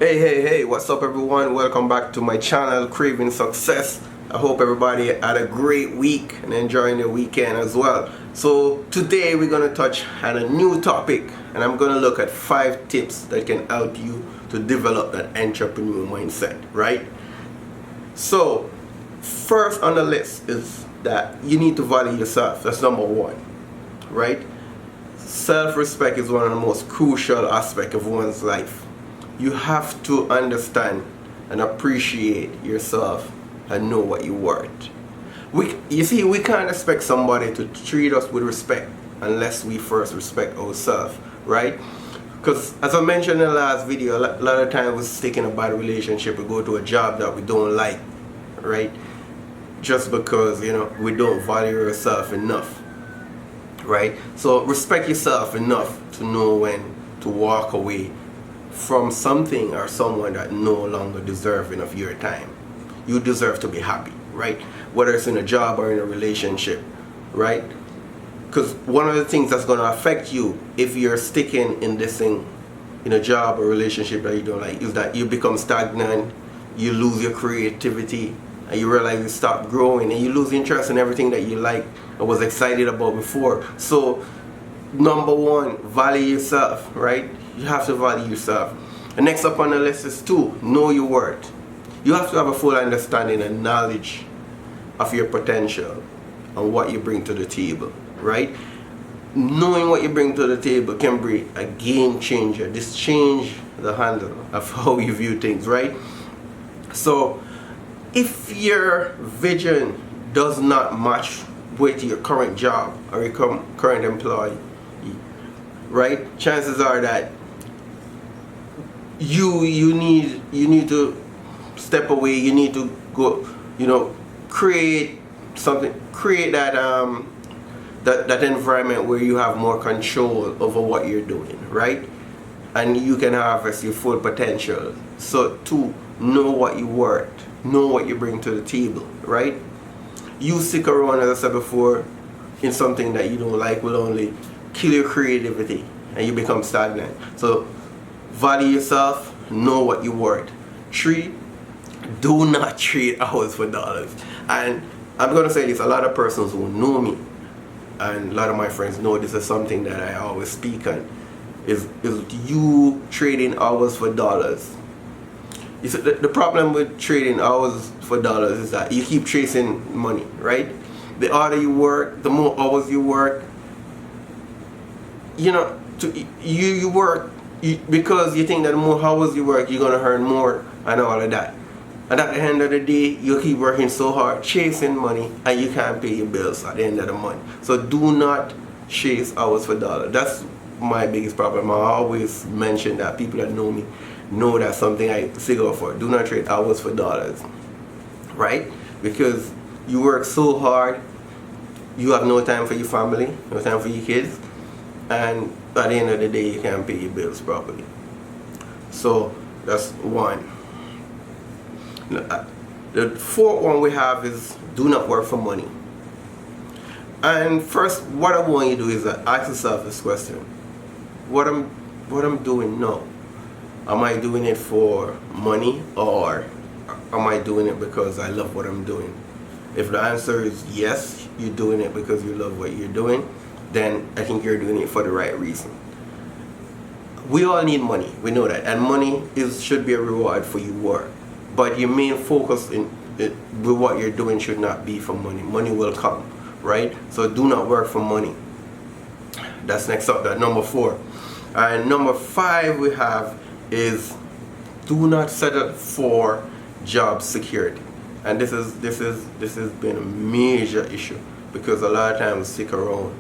Hey, what's up everyone? Welcome back to my channel, Craving Success. I hope everybody had a great week and enjoying the weekend as well. So today we're going to touch on a new topic, and I'm going to look at 5 tips that can help you to develop that entrepreneur mindset, right? So first on the list is that you need to value yourself. That's number 1, right? Self-respect is one of the most crucial aspects of one's life. You have to understand and appreciate yourself and know what you're worth. You see, we can't expect somebody to treat us with respect unless we first respect ourselves, right? Because as I mentioned in the last video, a lot of times we're stuck in a bad relationship. We go to a job that we don't like, right? Just because, we don't value ourselves enough, right? So respect yourself enough to know when to walk away from something or someone that no longer deserving of your time. You deserve to be happy, right? Whether it's in a job or in a relationship, right? Because one of the things that's going to affect you if you're sticking in this thing, in a job or relationship that you don't like, is that you become stagnant, you lose your creativity, and you realize you stop growing, and you lose interest in everything that you like and was excited about before. So number 1, value yourself, right? You have to value yourself. And next up on the list is 2, know your worth. You have to have a full understanding and knowledge of your potential and what you bring to the table, right? Knowing what you bring to the table can be a game changer. This change the handle of how you view things, right? So if your vision does not match with your current job or your current employee, right, chances are that you need to step away. You need to go, create something, create that that environment where you have more control over what you're doing, right? And you can harvest your full potential. So to know what you worth, know what you bring to the table, right? You stick around, as I said before, in something that you don't like will only kill your creativity and you become stagnant. So value yourself, know what you're worth. 3, do not trade hours for dollars. And I'm going to say this, a lot of persons who know me and a lot of my friends know this is something that I always speak on, is you trading hours for dollars. You see, the problem with trading hours for dollars is that you keep chasing money, right? The harder you work, the more hours you work, you work because you think that the more hours you work, you're going to earn more and all of that. And at the end of the day, you keep working so hard, chasing money, and you can't pay your bills at the end of the month. So do not chase hours for dollars. That's my biggest problem. I always mention that. People that know me know that's something I figure for. Do not trade hours for dollars, right? Because you work so hard, you have no time for your family, no time for your kids, and at the end of the day, you can't pay your bills properly. So that's 1. The 4th one we have is do not work for money. And first, what I want you to do is ask yourself this question: what I'm doing now, am I doing it for money, or am I doing it because I love what I'm doing? If the answer is yes, you're doing it because you love what you're doing, then I think you're doing it for the right reason. We all need money, we know that, and money should be a reward for your work. But your main focus with what you're doing should not be for money. Money will come, right? So do not work for money. That's next up, that number 4. And number 5 we have is do not settle for job security. And this has been a major issue, because a lot of times we stick around,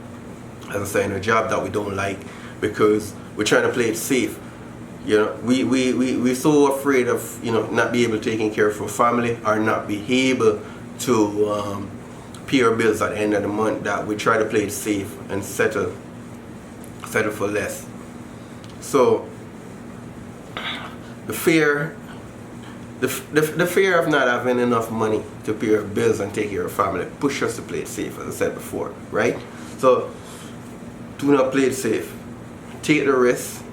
as I say, in a job that we don't like because we're trying to play it safe. We're so afraid of not be able to take care of our family or not be able to pay our bills at the end of the month, that we try to play it safe and settle for less. So the fear of not having enough money to pay our bills and take care of family push us to play it safe, as I said before, right? So do not play it safe. Take the risk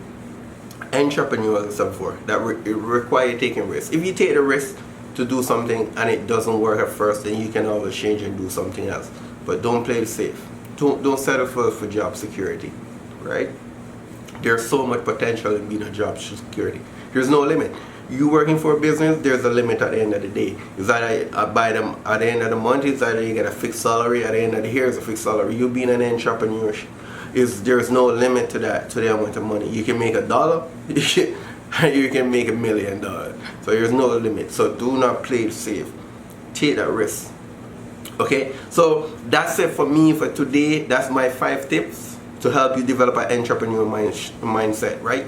Entrepreneurial, as I said before, that it require taking risks. If you take the risk to do something and it doesn't work at first, then you can always change and do something else. But don't play it safe. Don't settle for job security, right? There's so much potential in being a job security. There's no limit. You working for a business, there's a limit at the end of the day. It's either by them at the end of the month, it's either you get a fixed salary, at the end of the year it's a fixed salary. You being an entrepreneur, there's no limit to that, to the amount of money. You can make $1, you can make $1 million. So there's no limit. So do not play it safe. Take that risk. Okay, so that's it for me for today. That's my 5 tips to help you develop an entrepreneurial mindset, right?